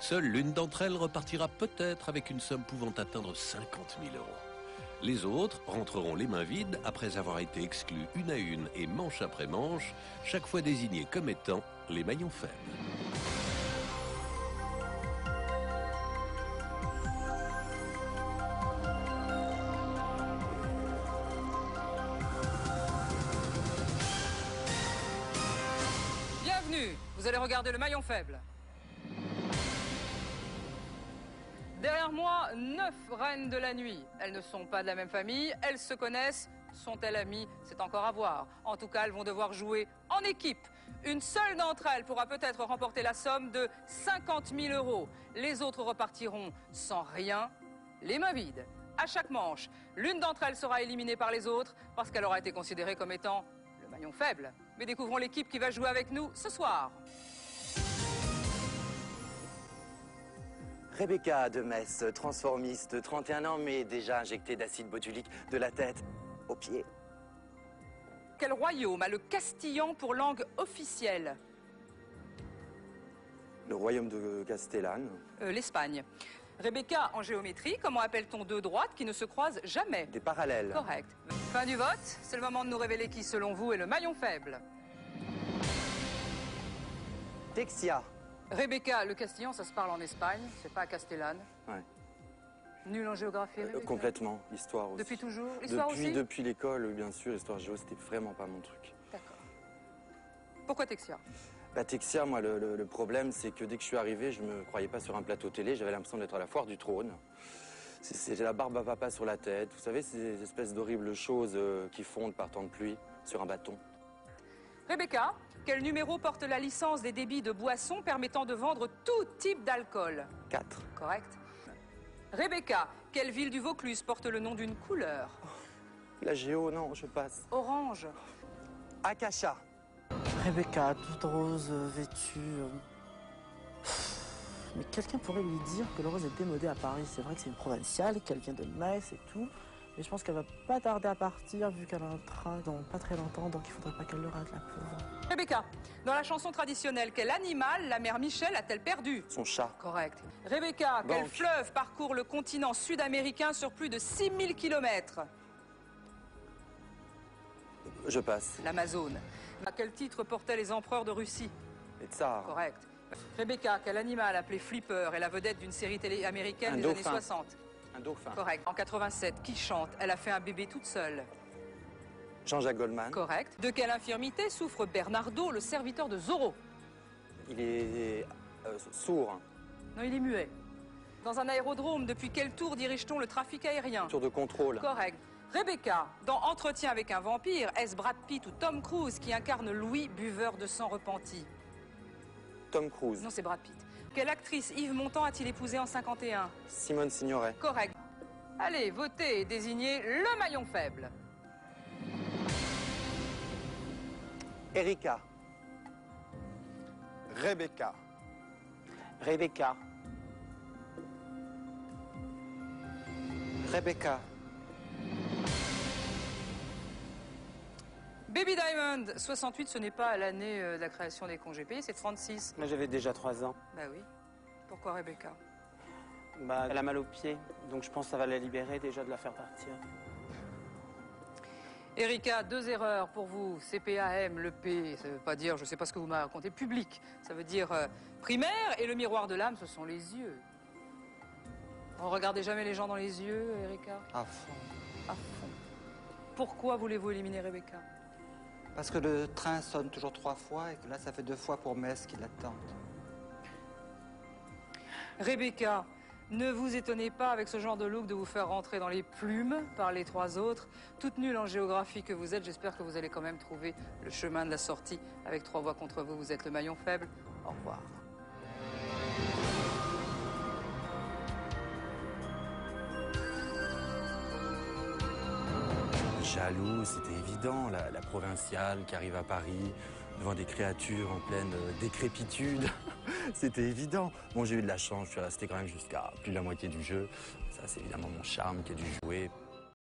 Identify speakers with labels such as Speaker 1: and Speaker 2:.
Speaker 1: Seule l'une d'entre elles repartira peut-être avec une somme pouvant atteindre 50 000 €. Les autres rentreront les mains vides après avoir été exclus une à une et manche après manche, chaque fois désignés comme étant les maillons faibles.
Speaker 2: Bienvenue, vous allez regarder le maillon faible. Derrière moi, 9 reines de la nuit. Elles ne sont pas de la même famille, elles se connaissent. Sont-elles amies? C'est encore à voir. En tout cas, elles vont devoir jouer en équipe. Une seule d'entre elles pourra peut-être remporter la somme de 50 000 €. Les autres repartiront sans rien, les mains vides. À chaque manche, l'une d'entre elles sera éliminée par les autres parce qu'elle aura été considérée comme étant le maillon faible. Mais découvrons l'équipe qui va jouer avec nous ce soir.
Speaker 3: Rebecca de Metz, transformiste, 31 ans, mais déjà injectée d'acide botulique de la tête aux pieds.
Speaker 2: Quel royaume a le castillan pour langue officielle?
Speaker 3: Le royaume de Castellane.
Speaker 2: L'Espagne. Rebecca, en géométrie, comment appelle-t-on deux droites qui ne se croisent jamais?
Speaker 3: Des parallèles.
Speaker 2: Correct. Fin du vote, c'est le moment de nous révéler qui, selon vous, est le maillon faible.
Speaker 3: Texia.
Speaker 2: Rebecca, le castillan, ça se parle en Espagne, c'est pas à Castellane.
Speaker 3: Ouais.
Speaker 2: Nul en géographie, Rebecca.
Speaker 3: Complètement, l'histoire aussi.
Speaker 2: Depuis toujours? L'histoire aussi?
Speaker 3: Depuis l'école, bien sûr, l'histoire géo, c'était vraiment pas mon truc.
Speaker 2: D'accord. Pourquoi Texia?
Speaker 3: Bah, Texia, moi, le problème, c'est que dès que je suis arrivé, je me croyais pas sur un plateau télé, j'avais l'impression d'être à la foire du trône. C'était la barbe à papa sur la tête, vous savez, ces espèces d'horribles choses qui fondent par temps de pluie sur un bâton.
Speaker 2: Rebecca, quel numéro porte la licence des débits de boissons permettant de vendre tout type d'alcool?
Speaker 3: 4.
Speaker 2: Correct. Rebecca, quelle ville du Vaucluse porte le nom d'une couleur?
Speaker 3: La géo, non, je passe.
Speaker 2: Orange.
Speaker 3: Akasha.
Speaker 4: Rebecca, toute rose, vêtue. Mais quelqu'un pourrait lui dire que le rose est démodé à Paris. C'est vrai que c'est une provinciale, qu'elle vient de Metz et tout. Mais je pense qu'elle va pas tarder à partir vu qu'elle a un train dans pas très longtemps, donc il faudrait pas qu'elle le rate, la pauvre.
Speaker 2: Rebecca, dans la chanson traditionnelle, quel animal la mère Michel a-t-elle perdu?
Speaker 3: Son chat.
Speaker 2: Correct. Rebecca, quel
Speaker 3: Banque.
Speaker 2: fleuve parcourt le continent sud-américain sur plus de 6000 km?
Speaker 3: Je passe.
Speaker 2: L'Amazone. À quel titre portaient les empereurs de Russie?
Speaker 3: Les tsars.
Speaker 2: Correct. Rebecca, quel animal appelé Flipper est la vedette d'une série télé américaine
Speaker 3: Un
Speaker 2: des
Speaker 3: dauphin.
Speaker 2: années 60?
Speaker 3: Un dauphin.
Speaker 2: Correct. En 87, qui chante? Elle a fait un bébé toute seule.
Speaker 3: Jean-Jacques Goldman.
Speaker 2: Correct. De quelle infirmité souffre Bernardo, le serviteur de Zorro?
Speaker 3: Il est sourd.
Speaker 2: Non, il est muet. Dans un aérodrome, depuis quel tour dirige-t-on le trafic aérien?
Speaker 3: Tour de contrôle.
Speaker 2: Correct. Rebecca, dans Entretien avec un vampire, est-ce Brad Pitt ou Tom Cruise qui incarne Louis, buveur de sang repenti?
Speaker 3: Tom Cruise.
Speaker 2: Non, c'est Brad Pitt. Quelle actrice Yves Montand a-t-il épousé en 51?
Speaker 3: Simone Signoret.
Speaker 2: Correct. Allez, votez et désignez le maillon faible.
Speaker 3: Erika.
Speaker 5: Rebecca.
Speaker 4: Rebecca.
Speaker 5: Rebecca.
Speaker 2: Baby Diamond, 68, ce n'est pas l'année de la création des congés payés, c'est 36.
Speaker 4: Moi j'avais déjà 3 ans.
Speaker 2: Bah oui. Pourquoi Rebecca?
Speaker 4: Bah, elle a mal aux pieds, donc je pense que ça va la libérer déjà de la faire partir.
Speaker 2: Erika, 2 erreurs pour vous. CPAM, le P, ça veut pas dire, je sais pas ce que vous m'avez raconté, public. Ça veut dire primaire, et le miroir de l'âme, ce sont les yeux. On regardez jamais les gens dans les yeux, Erika?
Speaker 5: À fond.
Speaker 2: À fond. Pourquoi voulez-vous éliminer Rebecca?
Speaker 5: Parce que le train sonne toujours 3 fois et que là, ça fait 2 fois pour Metz qui l'attendent.
Speaker 2: Rebecca, ne vous étonnez pas avec ce genre de look de vous faire rentrer dans les plumes par les 3 autres. Toute nulle en géographie que vous êtes, j'espère que vous allez quand même trouver le chemin de la sortie. Avec 3 voix contre vous, vous êtes le maillon faible. Au revoir.
Speaker 3: Jaloux, c'était évident, la provinciale qui arrive à Paris devant des créatures en pleine décrépitude. C'était évident. Bon, j'ai eu de la chance, je suis resté quand même jusqu'à plus de la moitié du jeu. Ça, c'est évidemment mon charme qui a dû jouer.